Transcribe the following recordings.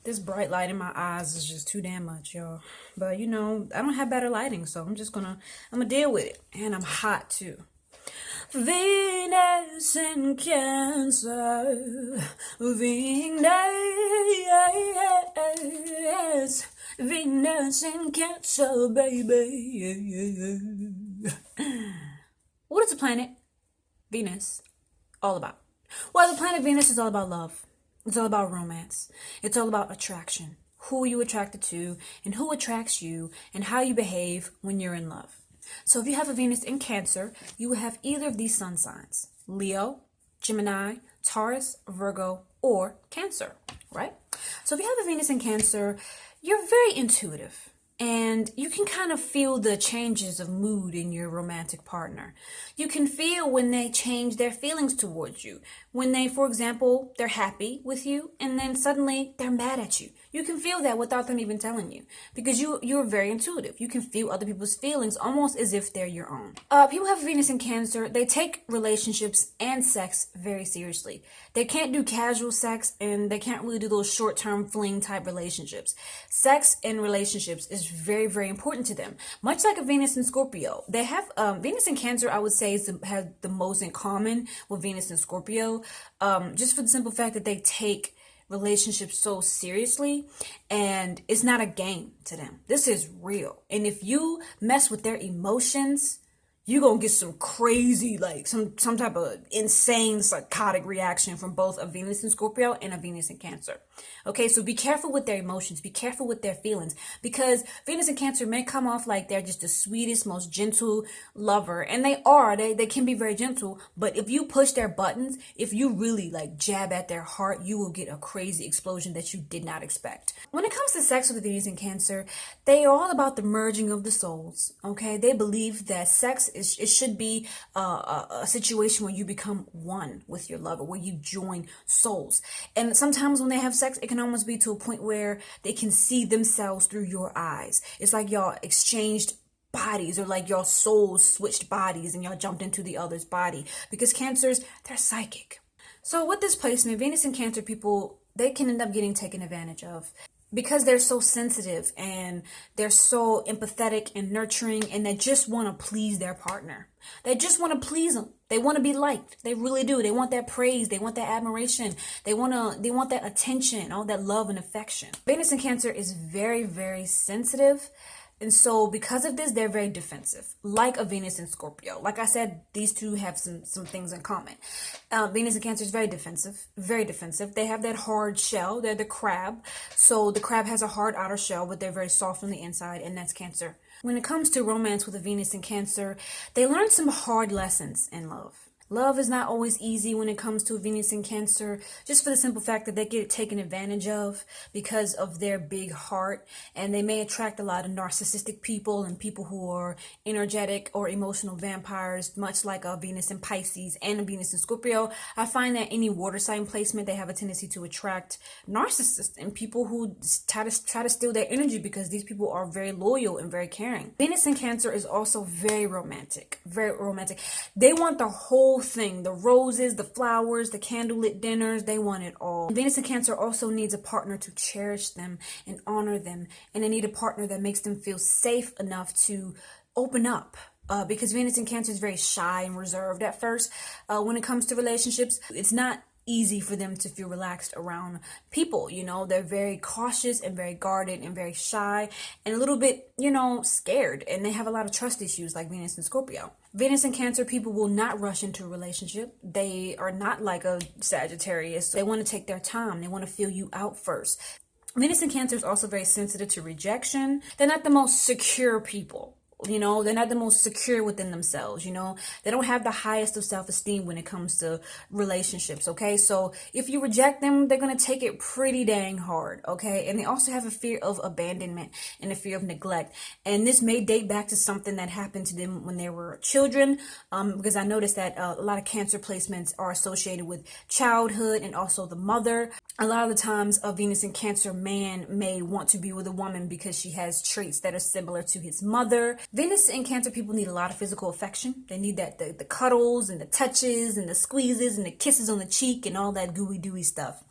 This bright light in my eyes is just too damn much, y'all. But I don't have better lighting, so I'm gonna deal with it. And I'm hot too. Venus in Cancer, Venus in Cancer, baby. What is the planet Venus all about? Well, the planet Venus is all about love. It's all about romance. It's all about attraction. Who are you attracted to, and who attracts you, and how you behave when you're in love. So if you have a Venus in Cancer, you will have either of these sun signs: Leo, Gemini, Taurus, Virgo, or Cancer, right? So if you have a Venus in Cancer, you're very intuitive. And you can kind of feel the changes of mood in your romantic partner. You can feel when they change their feelings towards you. When they, for example, they're happy with you and then suddenly they're mad at you. You can feel that without them even telling you, because you're very intuitive. You can feel other people's feelings almost as if they're your own. People have Venus in Cancer. They take relationships and sex very seriously. They can't do casual sex, and they can't really do those short-term fling type relationships. Sex and relationships is very, very important to them. Much like a Venus in Scorpio, they have Venus in Cancer, I would say, have the most in common with Venus in Scorpio, just for the simple fact that they take relationships so seriously, and it's not a game to them. This is real. And if you mess with their emotions, you're gonna get some crazy, like some type of insane psychotic reaction from both a Venus in Scorpio and a Venus in Cancer. Okay, so be careful with their emotions, be careful with their feelings, because Venus in Cancer may come off like they're just the sweetest, most gentle lover, and they can be very gentle, but if you push their buttons, if you really like jab at their heart, you will get a crazy explosion that you did not expect. When it comes to sex with Venus in Cancer, they are all about the merging of the souls. Okay, they believe that sex it should be a situation where you become one with your lover, where you join souls. And sometimes when they have sex, it can almost be to a point where they can see themselves through your eyes. It's like y'all exchanged bodies, or like your souls switched bodies and y'all jumped into the other's body, because Cancers, they're psychic. So with this placement, Venus and Cancer people, they can end up getting taken advantage of, because they're so sensitive and they're so empathetic and nurturing, and they just want to please their partner. They just want to please them. They want to be liked. They really do. They want that praise. They want that admiration. They want that attention, all that love and affection. Venus in Cancer is very, very sensitive. And so because of this, they're very defensive, like a Venus in Scorpio. Like I said, these two have some things in common. Venus in Cancer is very defensive, very defensive. They have that hard shell. They're the crab. So the crab has a hard outer shell, but they're very soft on the inside, and that's Cancer. When it comes to romance with a Venus in Cancer, they learn some hard lessons in love. Love is not always easy when it comes to Venus in Cancer, just for the simple fact that they get taken advantage of because of their big heart, and they may attract a lot of narcissistic people and people who are energetic or emotional vampires, much like a Venus in Pisces and a Venus in Scorpio. I find that any water sign placement, they have a tendency to attract narcissists and people who try to steal their energy, because these people are very loyal and very caring. Venus in Cancer is also very romantic, very romantic. They want the whole thing, the roses, the flowers, the candlelit dinners, they want it all. Venus in Cancer also needs a partner to cherish them and honor them, and they need a partner that makes them feel safe enough to open up. Because Venus in Cancer is very shy and reserved at first. When it comes to relationships, it's not easy for them to feel relaxed around people. They're very cautious and very guarded and very shy and a little bit, scared, and they have a lot of trust issues, like Venus and Scorpio. Venus and Cancer people will not rush into a relationship. They are not like a Sagittarius. They want to take their time. They want to feel you out first. Venus and Cancer is also very sensitive to rejection. They're not the most secure people. They're not the most secure within themselves. They don't have the highest of self-esteem when it comes to relationships. Okay, so if you reject them, they're going to take it pretty dang hard. Okay, and they also have a fear of abandonment and a fear of neglect, and this may date back to something that happened to them when they were children, because I noticed that a lot of Cancer placements are associated with childhood and also the mother. A lot of the times a Venus in Cancer man may want to be with a woman because she has traits that are similar to his mother. Venus and Cancer people need a lot of physical affection. They need the cuddles and the touches and the squeezes and the kisses on the cheek and all that gooey dooey stuff.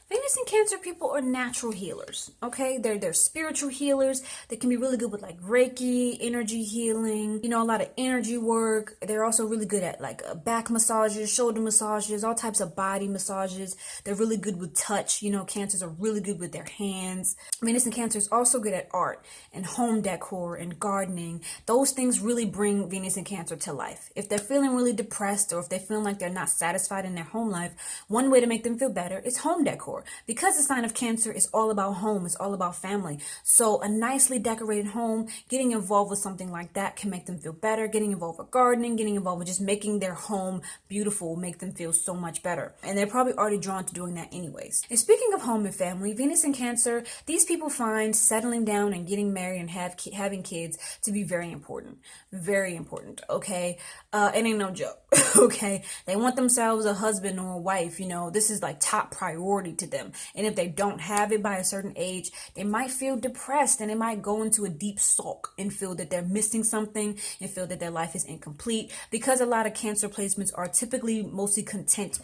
Venus and Cancer people are natural healers, okay? They're spiritual healers. They can be really good with like Reiki, energy healing, a lot of energy work. They're also really good at like back massages, shoulder massages, all types of body massages. They're really good with touch. Cancers are really good with their hands. Venus and Cancer is also good at art and home decor and gardening. Those things really bring Venus and Cancer to life. If they're feeling really depressed or if they're feeling like they're not satisfied in their home life, one way to make them feel better is home decor. Because the sign of Cancer is all about home, it's all about family. So a nicely decorated home, getting involved with something like that can make them feel better. Getting involved with gardening, getting involved with just making their home beautiful, make them feel so much better. And they're probably already drawn to doing that anyways. And speaking of home and family, Venus and Cancer, these people find settling down and getting married and having kids to be very important. Very important, okay? It ain't no joke, okay? They want themselves a husband or a wife, this is like top priority to them. And if they don't have it by a certain age, they might feel depressed and they might go into a deep sulk and feel that they're missing something and feel that their life is incomplete, because a lot of Cancer placements are typically mostly content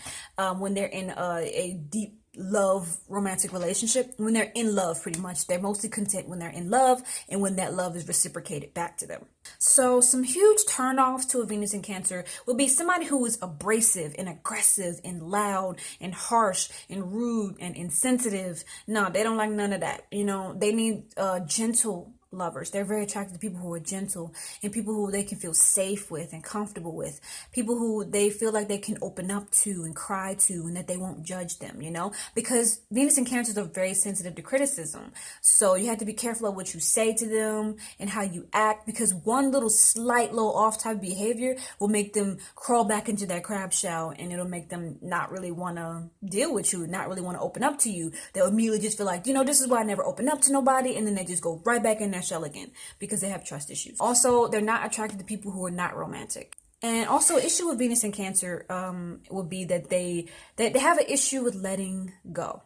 when they're in a deep love romantic relationship. When they're in love, pretty much they're mostly content when they're in love and when that love is reciprocated back to them. So some huge turnoffs to a Venus in Cancer would be somebody who is abrasive and aggressive and loud and harsh and rude and insensitive. No, they don't like none of that. They need gentle lovers. They're very attracted to people who are gentle and people who they can feel safe with and comfortable with. People who they feel like they can open up to and cry to and that they won't judge them, because Venus and Cancers are very sensitive to criticism. So you have to be careful of what you say to them and how you act, because one little off type behavior will make them crawl back into their crab shell, and it'll make them not really want to deal with you, not really want to open up to you. They'll immediately just feel like, this is why I never open up to nobody, and then they just go right back in their shell again because they have trust issues. Also, they're not attracted to people who are not romantic. And also, issue with Venus and Cancer would be that they have an issue with letting go.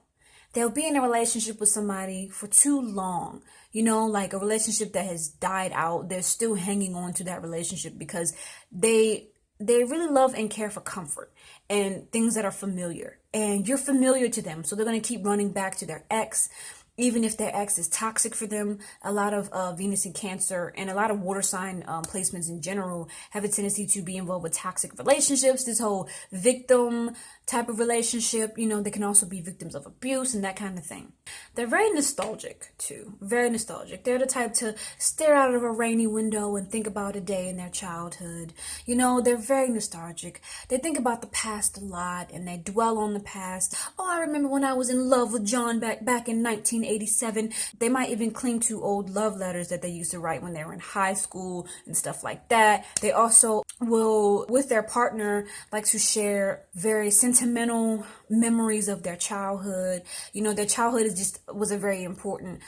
They'll be in a relationship with somebody for too long, like a relationship that has died out. They're still hanging on to that relationship because they really love and care for comfort and things that are familiar, and you're familiar to them. So they're going to keep running back to their ex, even if their ex is toxic for them. A lot of Venus and Cancer and a lot of water sign placements in general have a tendency to be involved with toxic relationships, this whole victim type of relationship. They can also be victims of abuse and that kind of thing. They're very nostalgic too, very nostalgic. They're the type to stare out of a rainy window and think about a day in their childhood. They're very nostalgic. They think about the past a lot and they dwell on the past. Oh, I remember when I was in love with John back in 1987. They might even cling to old love letters that they used to write when they were in high school and stuff like that. They also will, with their partner, like to share very sentimental memories of their childhood. Their childhood was a very important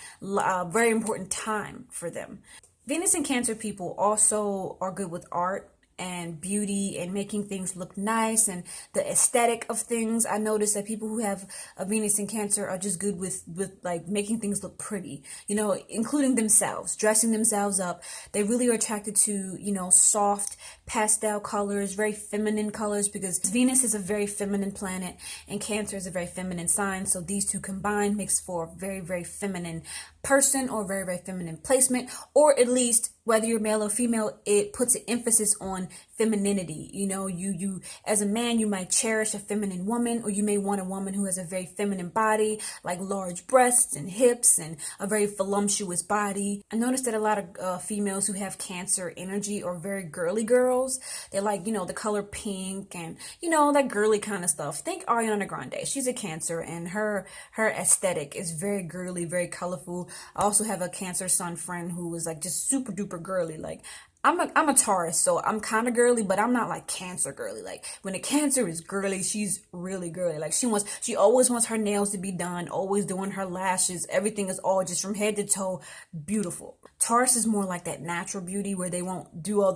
time for them. Venus and Cancer people also are good with art and beauty and making things look nice and the aesthetic of things. I notice that people who have a Venus in Cancer are just good with like making things look pretty, including themselves, dressing themselves up. They really are attracted to, soft pastel colors, very feminine colors, because Venus is a very feminine planet and Cancer is a very feminine sign. So these two combined makes for a very, very feminine person or very, very feminine placement, or at least whether you're male or female, it puts an emphasis on femininity. You as a man, you might cherish a feminine woman, or you may want a woman who has a very feminine body, like large breasts and hips and a very voluptuous body. I noticed that a lot of females who have Cancer energy are very girly girls. They like, the color pink and, that girly kind of stuff. Think Ariana Grande. She's a Cancer and her aesthetic is very girly, very colorful. I also have a Cancer sun friend who is like just super duper girly. Like I'm a Taurus, so I'm kind of girly, but I'm not like Cancer girly. Like when a Cancer is girly, she's really girly. Like she always wants her nails to be done, always doing her lashes. Everything is all just from head to toe beautiful. Taurus is more like that natural beauty where they won't do all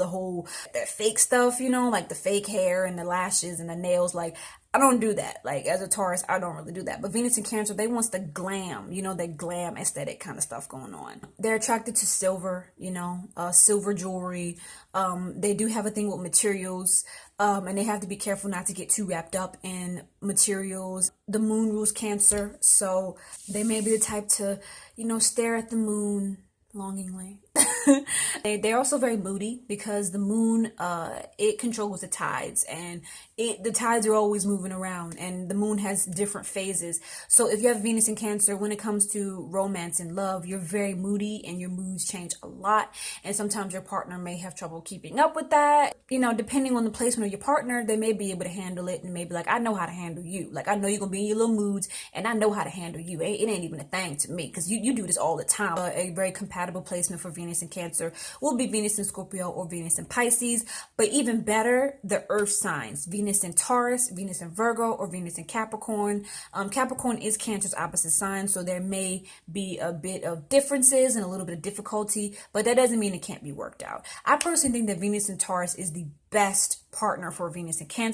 that fake stuff, like the fake hair and the lashes and the nails. Like I don't do that. Like, as a Taurus, I don't really do that. But Venus and Cancer, they want the glam, that glam aesthetic kind of stuff going on. They're attracted to silver, silver jewelry. They do have a thing with materials, and they have to be careful not to get too wrapped up in materials. The moon rules Cancer, so they may be the type to, stare at the moon longingly. They're also very moody because the moon, it controls the tides, and the tides are always moving around, and the moon has different phases. So if you have Venus in Cancer, when it comes to romance and love, you're very moody and your moods change a lot, and sometimes your partner may have trouble keeping up with that. Depending on the placement of your partner, they may be able to handle it and maybe like, I know how to handle you. Like, I know you're gonna be in your little moods, and I know how to handle you. It ain't even a thing to me because you do this all the time. A very compatible placement for Venus in Cancer will be Venus in Scorpio or Venus in Pisces, but even better, the earth signs, Venus in Taurus, Venus in Virgo, or Venus in Capricorn. Capricorn is Cancer's opposite sign, so there may be a bit of differences and a little bit of difficulty, but that doesn't mean it can't be worked out. I personally think that Venus in Taurus is the best partner for Venus in Cancer.